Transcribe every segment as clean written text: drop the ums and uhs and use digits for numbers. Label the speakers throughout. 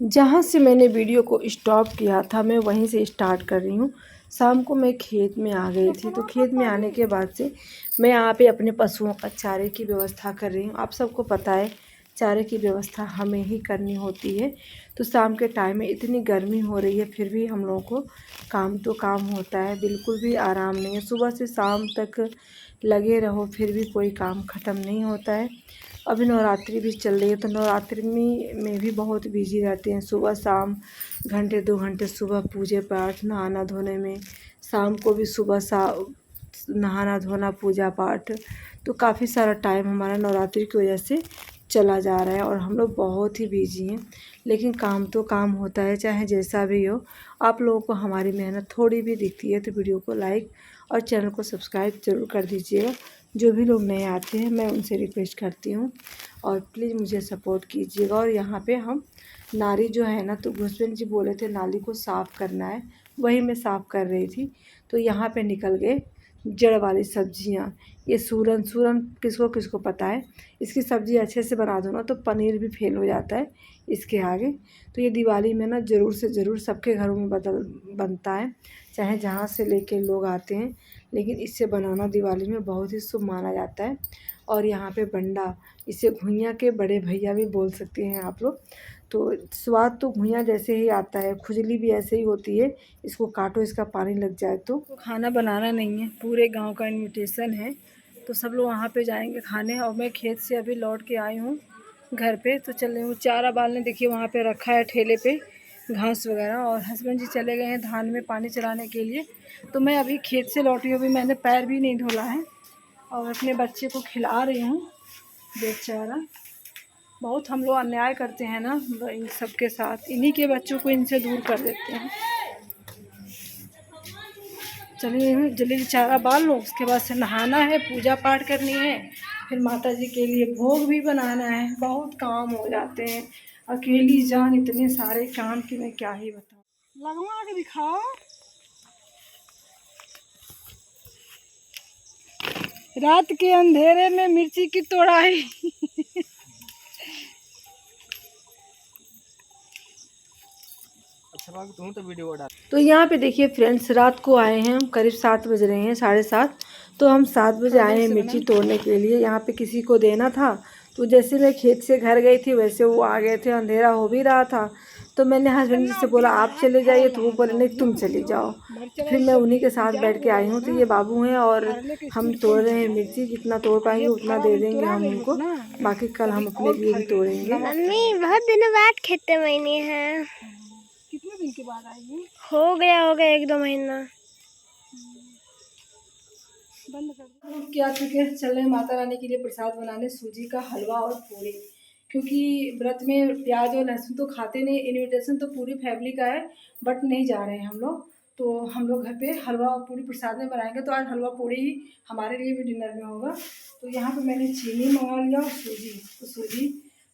Speaker 1: जहाँ से मैंने वीडियो को स्टॉप किया था मैं वहीं से स्टार्ट कर रही हूँ। शाम को मैं खेत में आ गई थी, तो खेत में आने के बाद से मैं यहाँ पे अपने पशुओं का चारे की व्यवस्था कर रही हूँ। आप सबको पता है चारे की व्यवस्था हमें ही करनी होती है। तो शाम के टाइम में इतनी गर्मी हो रही है, फिर भी हम लोगों को काम तो काम होता है, बिल्कुल भी आराम नहीं है। सुबह से शाम तक लगे रहो फिर भी कोई काम ख़त्म नहीं होता है। अभी नवरात्रि भी चल रही है, तो नवरात्रि में भी बहुत बिजी रहते हैं। सुबह शाम घंटे 2 घंटे सुबह पूजे पाठ नहाना धोने में, शाम को भी सुबह नहाना धोना पूजा पाठ, तो काफ़ी सारा टाइम हमारा नवरात्रि की वजह से चला जा रहा है और हम लोग बहुत ही बिजी हैं। लेकिन काम तो काम होता है, चाहे जैसा भी हो। आप लोगों को हमारी मेहनत थोड़ी भी दिखती है तो वीडियो को लाइक और चैनल को सब्सक्राइब ज़रूर कर दीजिएगा। जो भी लोग नए आते हैं मैं उनसे रिक्वेस्ट करती हूँ और प्लीज़ मुझे सपोर्ट कीजिएगा। और यहाँ पे हम नाली जो है ना, तो घुसबेन जी बोले थे नाली को साफ़ करना है, वही मैं साफ़ कर रही थी। तो यहाँ पे निकल गए जड़ वाली सब्जियाँ। ये सूरन सूरन किसको किसको पता है, इसकी सब्ज़ी अच्छे से बना दो ना तो पनीर भी फेल हो जाता है इसके आगे। तो ये दिवाली में ना ज़रूर से ज़रूर सबके घरों में बनता है, चाहे जहाँ से लेके लोग आते हैं, लेकिन इससे बनाना दिवाली में बहुत ही शुभ माना जाता है। और यहाँ पे बंडा, इसे घुइयाँ के बड़े भैया भी बोल सकते हैं आप लोग। तो स्वाद तो घुइयाँ जैसे ही आता है, खुजली भी ऐसे ही होती है। इसको काटो, इसका पानी लग जाए तो खाना बनाना नहीं है, पूरे गांव का इनविटेशन है, तो सब लोग वहाँ पे जाएंगे खाने। और मैं खेत से अभी लौट के आई हूँ घर पे, तो चल रही हूँ चारा बालने। देखिए वहाँ पे रखा है ठेले पे घास वगैरह, और हस्बैंड जी चले गए हैं धान में पानी चलाने के लिए। तो मैं अभी खेत से लौटी हूँ, अभी मैंने पैर भी नहीं धोला है और अपने बच्चे को खिला रही हूँ बेचारा। बहुत हम लोग अन्याय करते हैं ना इन सबके साथ, इन्हीं के बच्चों को इनसे दूर कर देते हैं। चलिए जल्दी चारा बाल लो, उसके बाद से नहाना है, पूजा पाठ करनी है, फिर माता जी के लिए भोग भी बनाना है। बहुत काम हो जाते हैं, अकेली जान इतने सारे काम कि मैं क्या ही बताऊँ। लगवा के दिखाओ। रात के अंधेरे में मिर्ची की तोड़ाई। तो यहाँ पे देखिए फ्रेंड्स, रात को आए हैं हम, करीब 7 बज रहे हैं, 7:30। तो हम 7 बजे आए हैं मिर्ची तोड़ने के लिए। यहाँ पे किसी को देना था, तो जैसे मैं खेत से घर गई थी वैसे वो आ गए थे, अंधेरा हो भी रहा था। तो मैंने हस्बैंड जी से बोला आप चले जाइए, तो वो बोले नहीं तुम चली जाओ। तो फिर मैं उन्हीं के साथ बैठ के आई हूँ। तो ये बाबू हैं और हम तोड़ रहे हैं मिर्ची, जितना तोड़ पाएंगे उतना दे देंगे हम उनको, बाकी कल हम अपने लिए भी तोड़ेंगे।
Speaker 2: मम्मी बहुत दिनों बाद खेते महीने हैं।
Speaker 1: कितने दिन के बाद आएगी?
Speaker 2: हो गया 1-2 महीना।
Speaker 1: बंद कर क्या चुके चल रहे माता रानी के लिए प्रसाद बनाने, सूजी का हलवा और पूरी। क्योंकि व्रत में प्याज और लहसुन तो खाते नहीं, इनविटेशन तो पूरी फैमिली का है, बट नहीं जा रहे हैं हम लोग। तो हम लोग घर पे हलवा और पूरी प्रसाद में बनाएंगे। तो आज हलवा पूरी ही हमारे लिए भी डिनर में होगा। तो यहाँ पे मैंने चीनी मंगा लिया और सूजी, तो सूजी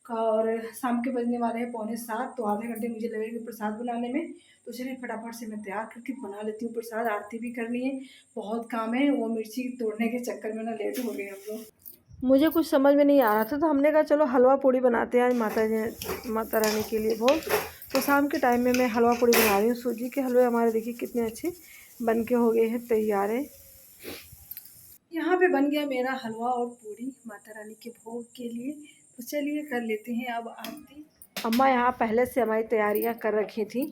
Speaker 1: का, और शाम के बजने वाले हैं 6:45, तो आधे घंटे मुझे लगेंगे प्रसाद बनाने में। तो चलिए फटाफट से मैं तैयार करके बना लेती हूँ प्रसाद, आरती भी करनी है, बहुत काम है। वो मिर्ची तोड़ने के चक्कर में ना लेट हो गए हम लोग। मुझे कुछ समझ में नहीं आ रहा था, तो हमने कहा चलो हलवा पूड़ी बनाते हैं आज माता रानी के लिए भोग। तो शाम के टाइम में मैं हलवा पूड़ी बना रही हूँ। सूजी के हलवे हमारे देखिए कितने अच्छे बन के हो गए हैं, तैयार है। यहाँ पे बन गया मेरा हलवा और पूड़ी माता रानी के भोग के लिए। तो चलिए कर लेते हैं अब आरती। अम्मा यहाँ पहले से हमारी तैयारियाँ कर रखी थी,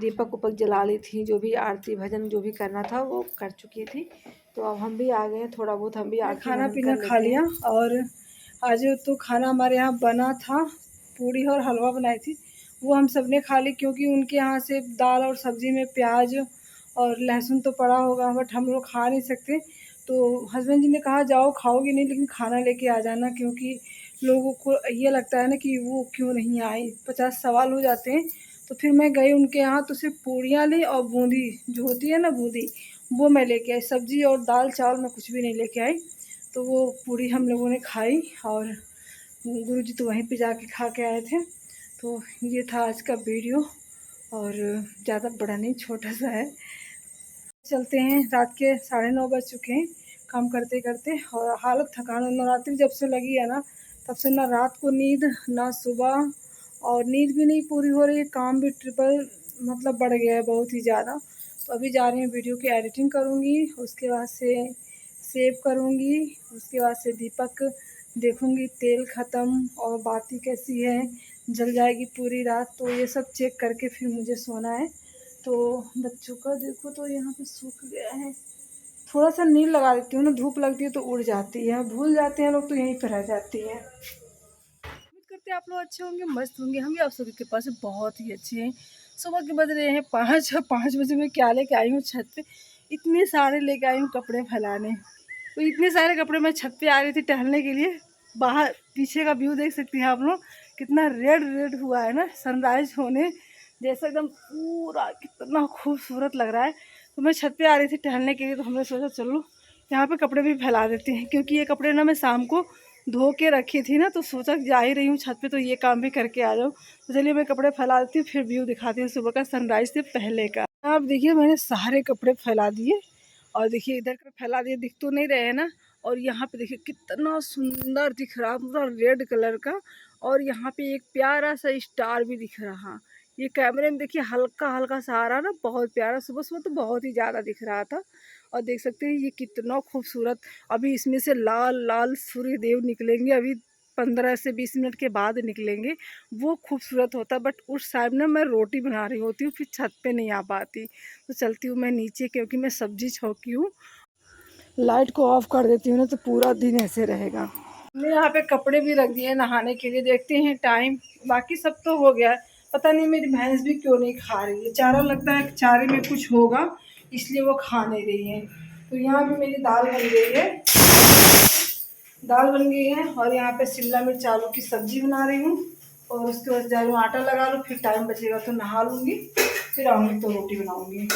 Speaker 1: दीपक उपक जला ली थी, जो भी आरती भजन जो भी करना था वो कर चुकी थी। तो अब हम भी आ गए, थोड़ा बहुत हम भी आरती खाना पीना खा लिया। और आज तो खाना हमारे यहाँ बना था, पूड़ी और हलवा बनाई थी, वो हम सब ने खा ली। क्योंकि उनके यहाँ से दाल और सब्ज़ी में प्याज और लहसुन तो पड़ा होगा, बट हम लोग खा नहीं सकते। तो हस्बैंड जी ने कहा जाओ खाओगी नहीं लेकिन खाना लेके आ जाना, क्योंकि लोगों को ये लगता है ना कि वो क्यों नहीं आई, 50 सवाल हो जाते हैं। तो फिर मैं गई उनके यहाँ, तो सिर्फ पूड़ियाँ ली और बूंदी जो होती है ना बूंदी, वो मैं लेके आई। सब्जी और दाल चावल मैं कुछ भी नहीं लेके आई। तो वो पूड़ी हम लोगों ने खाई, और गुरुजी तो वहीं पे जाके खा के आए थे। तो ये था आज का वीडियो, और ज़्यादा बड़ा नहीं, छोटा सा है। चलते हैं, रात के 9:30 बज चुके हैं काम करते करते, और हालत थकान। नवरात्रि जब से लगी है ना, तब से ना रात को नींद ना सुबह, और नींद भी नहीं पूरी हो रही है, काम भी ट्रिपल मतलब बढ़ गया है बहुत ही ज़्यादा। तो अभी जा रही हूँ वीडियो की एडिटिंग करूँगी, उसके बाद से सेव करूँगी, उसके बाद से दीपक देखूँगी तेल ख़त्म और बाती कैसी है, जल जाएगी पूरी रात। तो ये सब चेक करके फिर मुझे सोना है। तो बच्चों का देखो तो यहाँ पे सूख गया है, थोड़ा सा नील लगा देती हूँ ना, धूप लगती है तो उड़ जाती है, भूल जाते हैं लोग तो यहीं पर रह जाती है। उम्मीद करते हैं आप लोग अच्छे होंगे, मस्त होंगे। हम भी आप सभी के पास बहुत ही अच्छे हैं। सुबह के बज रहे हैं 5 और 5 बजे मैं क्या लेके आई हूँ छत पे, इतने सारे लेके आई हूँ कपड़े फैलाने। तो इतने सारे कपड़े मैं छत पे आ रही थी टहलने के लिए। बाहर पीछे का व्यू देख सकती हैं आप लोग, कितना रेड रेड हुआ है ना, सनराइज होने जैसा एकदम पूरा, कितना खूबसूरत लग रहा है। तो मैं छत पे आ रही थी टहलने के लिए, तो हमने सोचा चलो यहाँ पे कपड़े भी फैला देते हैं, क्योंकि ये कपड़े ना मैं शाम को धो के रखी थी ना, तो सोचा जा ही रही हूँ छत पे तो ये काम भी करके आ जाऊँ। तो चलिए मैं कपड़े फैला देती हूँ, फिर व्यू दिखाती हूँ सुबह का सनराइज से पहले का। आप देखिए मैंने सारे कपड़े फैला दिए, और देखिए इधर का फैला दिए, दिख तो नहीं रहे हैं ना। और यहाँ पे देखिए कितना सुंदर दिख रहा, पूरा रेड कलर का। और यहाँ पे एक प्यारा सा स्टार भी दिख रहा। ये कैमरे में देखिए हल्का हल्का सा आ रहा ना, बहुत प्यारा। सुबह सुबह तो बहुत ही ज़्यादा दिख रहा था। और देख सकते हैं ये कितना खूबसूरत। अभी इसमें से लाल लाल सूर्य देव निकलेंगे, अभी 15 से 20 मिनट के बाद निकलेंगे, वो खूबसूरत होता। बट उस टाइम ना मैं रोटी बना रही होती हूँ, फिर छत पे नहीं आ पाती, तो चलती हूँ मैं नीचे, क्योंकि मैं सब्जी छौंकी हूँ। लाइट को ऑफ कर देती हूँ ना तो पूरा दिन ऐसे रहेगा। मैं यहाँ पे कपड़े भी रख दिए नहाने के लिए, देखते हैं टाइम। बाकी सब तो हो गया। पता नहीं मेरी भैंस भी क्यों नहीं खा रही है चारा, लगता है चारे में कुछ होगा इसलिए वो खा नहीं रही है। तो यहाँ पे मेरी दाल बन गई है, दाल बन गई है। और यहाँ पे शिमला मिर्च आलू की सब्जी बना रही हूँ। और उसके बाद जा रही हूँ आटा लगा लूँ, फिर टाइम बचेगा तो नहा लूँगी, फिर आऊँगी तो रोटी बनाऊँगी।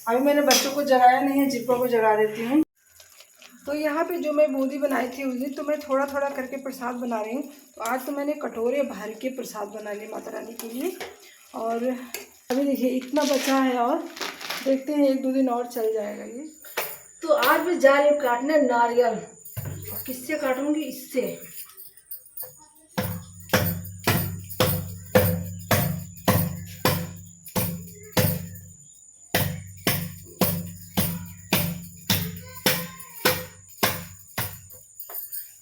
Speaker 1: अभी मैंने बच्चों को जगाया नहीं है, जिप्पो को जगा देती हूँ। तो यहाँ पे जो मैं बूंदी बनाई थी उस दिन, तो मैं थोड़ा थोड़ा करके प्रसाद बना रही हूँ। तो आज तो मैंने कटोरे भर के प्रसाद बना लिए माता रानी के लिए। और अभी देखिए इतना बचा है, और देखते हैं 1-2 दिन और चल जाएगा ये। तो आज मैं जा रही हूँ काटने नारियल, और किससे काटूँगी, इससे।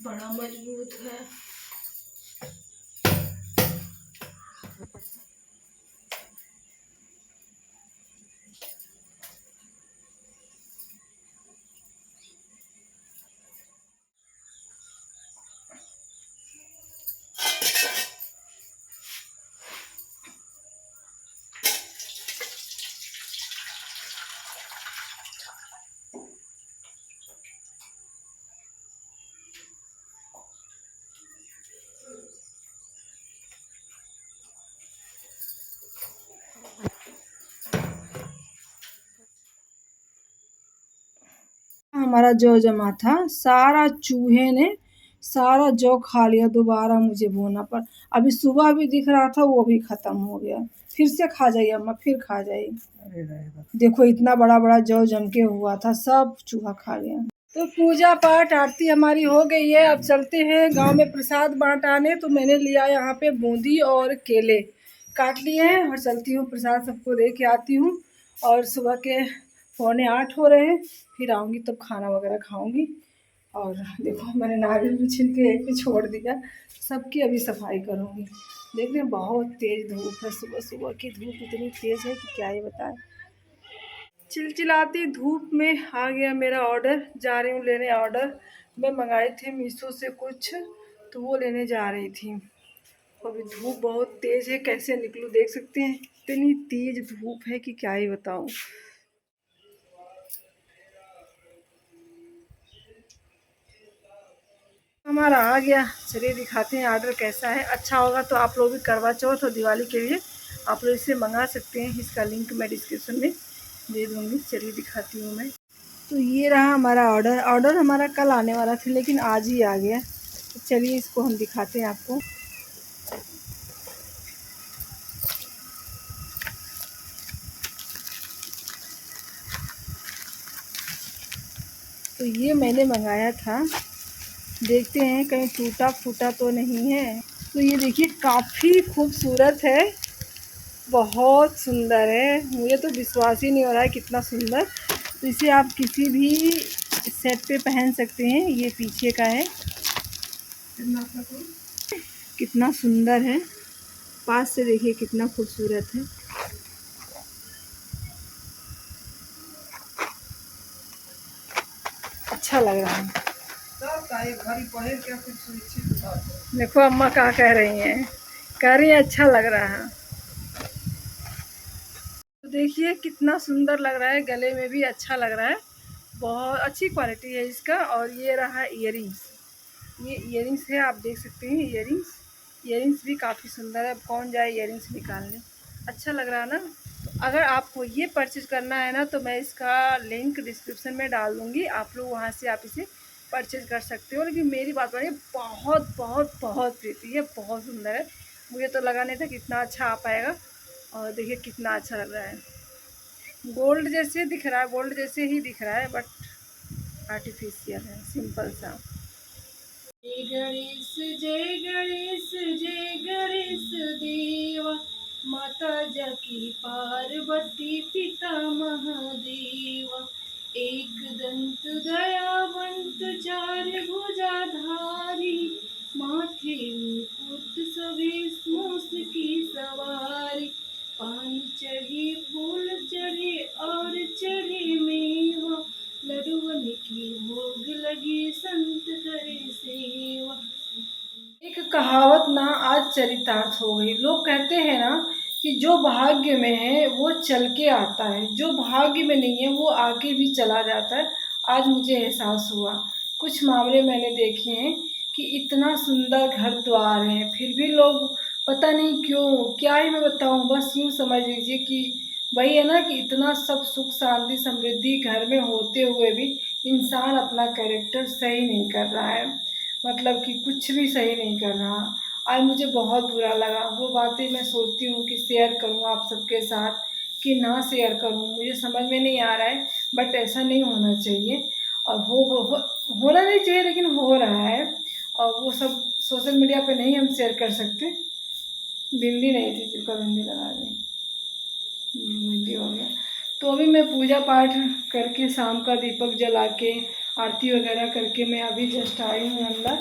Speaker 1: बड़ा मजबूत है। हमारा जौ जमा था, सारा चूहे ने सारा जौ खा लिया, दोबारा मुझे बोना पर। अभी सुबह भी दिख रहा था, वो भी खत्म हो गया। फिर से खा जाइए अम्मा, फिर खा जाइए। देखो इतना बड़ा बड़ा जौ जम के हुआ था, सब चूहा खा गया। तो पूजा पाठ आरती हमारी हो गई है। अब चलते हैं गांव में प्रसाद बांट आने। तो मैंने लिया यहाँ पे बूंदी और केले काट लिए हैं, और चलती हूँ प्रसाद सबको दे के आती हूँ। और सुबह के 7:45 हो रहे हैं, फिर आऊँगी तब खाना वगैरह खाऊँगी। और देखो मैंने नारियल भी छिल के यहीं पे छोड़ दिया, सबकी अभी सफाई करूँगी। देख रहे हैं बहुत तेज़ धूप है, सुबह सुबह की धूप इतनी तेज़ है कि क्या ही बताएं। चिलचिलाती धूप में आ गया मेरा ऑर्डर, जा रही हूँ लेने ऑर्डर। मैं मंगाई थी मीशो से कुछ, तो वो लेने जा रही थी। अभी धूप बहुत तेज़ है, कैसे निकलूँ देख सकते हैं, इतनी तेज़ धूप है कि क्या ही बताऊँ। हमारा आ गया, चलिए दिखाते हैं ऑर्डर कैसा है। अच्छा होगा तो आप लोग भी करवा चौथ और दिवाली के लिए आप लोग इसे मंगा सकते हैं, इसका लिंक मैं डिस्क्रिप्शन में दे दूँगी। चलिए दिखाती हूँ मैं। तो ये रहा हमारा ऑर्डर हमारा कल आने वाला था, लेकिन आज ही आ गया। तो चलिए इसको हम दिखाते हैं आपको। तो ये मैंने मंगाया था देखते हैं कहीं टूटा फूटा तो नहीं है। तो ये देखिए काफ़ी खूबसूरत है, बहुत सुंदर है, मुझे तो विश्वास ही नहीं हो रहा है कितना सुंदर। तो इसे आप किसी भी सेट पे पहन सकते हैं। ये पीछे का है, कितना सुंदर है, पास से देखिए कितना खूबसूरत है। अच्छा लग रहा है। देखो अम्मा क्या कह रही हैं, कह रही है अच्छा लग रहा है। तो देखिए कितना सुंदर लग रहा है, गले में भी अच्छा लग रहा है, बहुत अच्छी क्वालिटी है इसका। और ये रहा ईयरिंग्स, ये ईयरिंग्स है, आप देख सकते हैं ईयरिंग्स भी काफ़ी सुंदर है। कौन जाए ईयरिंग्स निकालने, अच्छा लग रहा है ना। तो अगर आपको ये परचेज करना है ना, तो मैं इसका लिंक डिस्क्रिप्शन में डाल दूँगी, आप लोग वहाँ से आप इसे परचेज कर सकते हो। लेकिन मेरी बात मानिए, बहुत बहुत बहुत प्रीति है, बहुत सुंदर है। मुझे तो लगा नहीं था कि इतना अच्छा आ पाएगा। और देखिए कितना अच्छा लग रहा है, गोल्ड जैसे दिख रहा है, गोल्ड जैसे ही दिख रहा है, बट आर्टिफिशियल है, सिंपल सा। जय गणेश जय गणेश जय गणेश देवा, माता जकी पार्वती पिता महादेवा, एक दंत दयावंत चार भुजाधारी, माथे मुकुट शोभे मूस की सवारी, पान चढ़े फूल चढ़े और चढ़े मेवा, लडुअन की भोग लगी संत करे सेवा। एक कहावत ना आज चरितार्थ हो गई। लोग कहते हैं ना कि जो भाग्य में है वो चल के आता है, जो भाग्य में नहीं है वो आगे भी चला जाता है। आज मुझे एहसास हुआ, कुछ मामले मैंने देखे हैं कि इतना सुंदर घर द्वार है, फिर भी लोग पता नहीं क्यों, क्या ही मैं बताऊं, बस यूँ समझ लीजिए कि वही है ना कि इतना सब सुख शांति समृद्धि घर में होते हुए भी इंसान अपना कैरेक्टर सही नहीं कर रहा है, मतलब कि कुछ भी सही नहीं कर रहा। आज मुझे बहुत बुरा लगा, वो बातें मैं सोचती हूँ कि शेयर करूँ आप सबके साथ कि ना शेयर करूँ, मुझे समझ में नहीं आ रहा है, बट ऐसा नहीं होना चाहिए। और होना नहीं चाहिए, लेकिन हो रहा है। और वो सब सोशल मीडिया पे नहीं हम शेयर कर सकते। बिंदी नहीं थी, जिसका बिंदी लगा दी, बिंदी हो गया। तो अभी मैं पूजा पाठ करके शाम का दीपक जला के आरती वगैरह करके मैं अभी जस्ट आई हूँ अंदर।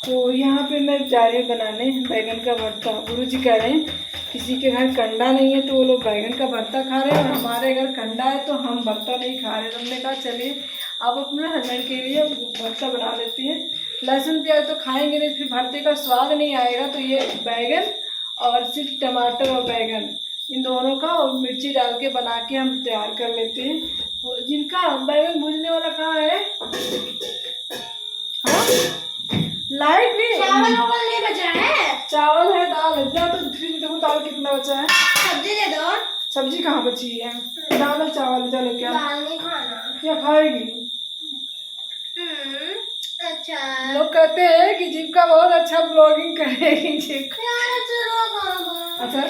Speaker 1: तो यहाँ पे मैं जा रही हूँ बनाने बैगन का भरता। गुरु जी कह रहे हैं किसी के घर कंडा नहीं है तो वो लोग बैगन का भरता खा रहे हैं, और हमारे घर कंडा है तो हम भरता नहीं खा रहे। तो हमने कहा चलिए आप अपने हस्बैंड के लिए भरता बना लेती हैं। लहसुन प्याज तो खाएंगे नहीं, फिर भरते का स्वाद नहीं आएगा। तो ये बैगन और सिर्फ टमाटर और बैगन, इन दोनों का और मिर्ची डाल के बना के हम तैयार कर लेते हैं। जिनका बैगन भूनने वाला कहाँ है? हाँ? लाइट नहीं, चावल नहीं बचा है। चावल है, दाल है, तो फ्रिज देखो दाल कितना बचा है। सब्जी दे दो। सब्जी कहाँ बची है? दाल और चावल चलो। क्या दाल नहीं खाना? क्या खाएगी? अच्छा, लोग कहते हैं कि जीविका बहुत अच्छा ब्लॉगिंग करेगी। अच्छा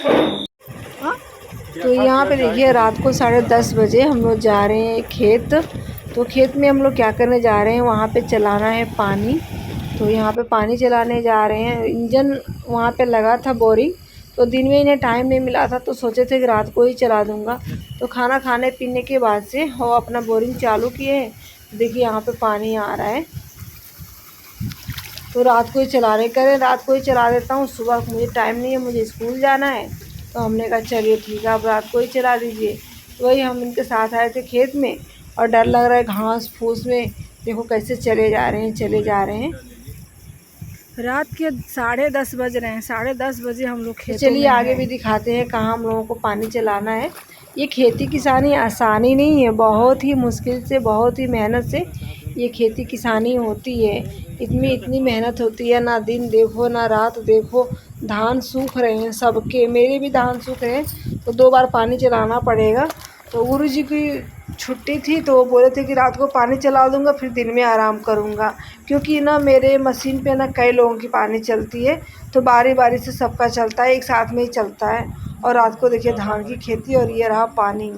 Speaker 1: हाँ। तो यहाँ पे देखिए रात को 10:30 बजे हम लोग जा रहे हैं खेत। तो खेत में हम लोग क्या करने जा रहे हैं, वहाँ पे चलाना है पानी। तो यहाँ पे पानी चलाने जा रहे हैं। इंजन वहाँ पे लगा था बोरिंग, तो दिन में इन्हें टाइम नहीं मिला था, तो सोचे थे कि रात को ही चला दूँगा। तो खाना खाने पीने के बाद से वो अपना बोरिंग चालू किए हैं। देखिए यहाँ पे पानी आ रहा है, तो रात को ही चला रहे, करें रात को ही चला देता हूँ, सुबह मुझे टाइम नहीं है, मुझे स्कूल जाना है। तो हमने कहा चलिए ठीक है, आप रात को ही चला दीजिए। तो वही हम इनके साथ आए थे खेत में, और डर लग रहा है घास फूस में, देखो कैसे चले जा रहे हैं। रात के 10:30 बज रहे हैं, 10:30 बजे हम लोग खेत। चलिए आगे भी दिखाते हैं कहाँ हम लोगों को पानी चलाना है। ये खेती किसानी आसानी नहीं है, बहुत ही मुश्किल से, बहुत ही मेहनत से ये खेती किसानी होती है। इतनी मेहनत होती है, ना दिन देखो ना रात देखो। धान सूख रहे हैं सबके, मेरे भी धान सूख रहे हैं, तो 2 बार पानी चलाना पड़ेगा। तो गुरु जी की छुट्टी थी, तो वो बोले थे कि रात को पानी चला दूंगा, फिर दिन में आराम करूंगा। क्योंकि ना मेरे मशीन पे ना कई लोगों की पानी चलती है, तो बारी बारी से सबका चलता है, एक साथ में ही चलता है। और रात को देखिए धान की खेती, और ये रहा पानी।